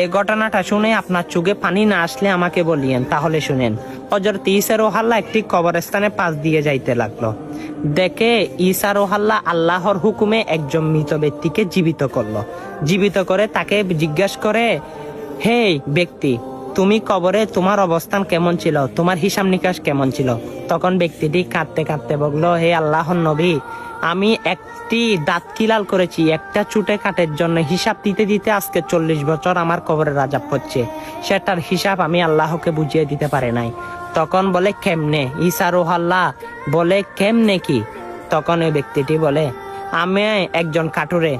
এই ঘটনাটা শুনে আপনার চোখে পানি না আসলে আমাকে বলিয়েন। তাহলে শুনেন, হযরত ঈসা রুহুল্লাহ একটি কবরস্থানে পাশ দিয়ে যাইতে লাগলো। দেখে ঈসা রুহুল্লাহ আল্লাহর হুকুমে একজন মৃত ব্যক্তিকে জীবিত করলো। জীবিত করে তাকে জিজ্ঞাসা করে, হে ব্যক্তি, তুমি কবরে তোমার অবস্থান কেমন ছিল, তোমার হিসাব নিকাশ কেমন ছিল? তখন ব্যক্তিটি কাঁদতে কাঁদতে বলল, হে আল্লাহর নবী, আমি একটি দাঁত কিলাল করেছি, একটা চুটে কাটের জন্য হিসাব দিতে দিতে আজকে 40 বছর আমার কবরের আযাব হচ্ছে, সেটার হিসাব আমি আল্লাহকে বুঝিয়ে দিতে পারি নাই। তখন বলে কেমনে? ঈসা রুহুল্লাহ বলে কেমনে কি? তখন ওই ব্যক্তিটি বলে, আমি একজন কাঠুরে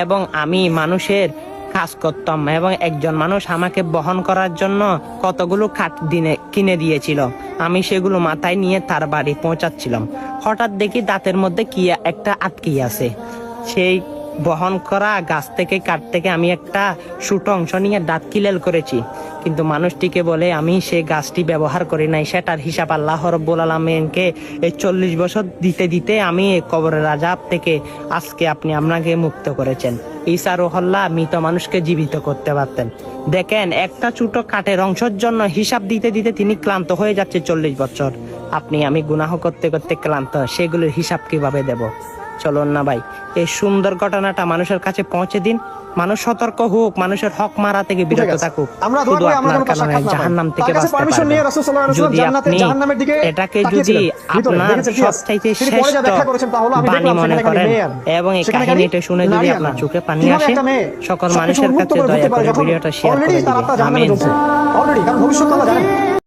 এবং আমি মানুষের কাজ করতাম এবং একজন মানুষ আমাকে বহন করার জন্য কতগুলো কাঠ কিনে দিয়েছিল। আমি সেগুলো মাথায় নিয়ে তার বাড়ি পৌঁছাচ্ছিলাম। হঠাৎ দেখি দাঁতের মধ্যে কি একটা আটকে আছে। সেই বহন করা গাছ থেকে কাঠ থেকে আমি একটা ছোট অংশ নিয়ে দাঁত কিলাল করেছি, কিন্তু মানুষটিকে বলে আমি সেই গাছটি ব্যবহার করি নাই, সেটার হিসাব আল্লাহ রাব্বুল আলামিনকে এই 40 বছর দিতে দিতে আমি কবরের আযাব থেকে আজকে আপনি আপনাকে মুক্ত করেছেন। ঈসা রুহুল্লাহ মৃত মানুষকে জীবিত করতে পারতেন। দেখেন, একটা ছোট কাঠের অংশের জন্য হিসাব দিতে দিতে তিনি ক্লান্ত হয়ে যাচ্ছে 40 বছর। আপনি আমি গুনাহ করতে করতে ক্লান্ত, সেগুলোর হিসাব কিভাবে দেব? চলুন না ভাই, এই সুন্দর ঘটনাটা মানুষের কাছে পৌঁছে দিন। মানুষ সতর্ক হোক, মানুষের হক মারা থেকে বিরত থাকুক। শুধু আপনার কারণে জাহান্নাম থেকে বাঁচতে পারবেন। যদি আপনি এটাকে যদি আপনার সবচাইতে শ্রেষ্ঠ বাণী মনে করেন এবং এই কাহিনীটা শুনে যদি আপনার চোখে পানি আসে, সকল মানুষের কাছে দয়া করে ভিডিওটা শেয়ার করে দিবেন। আমিন।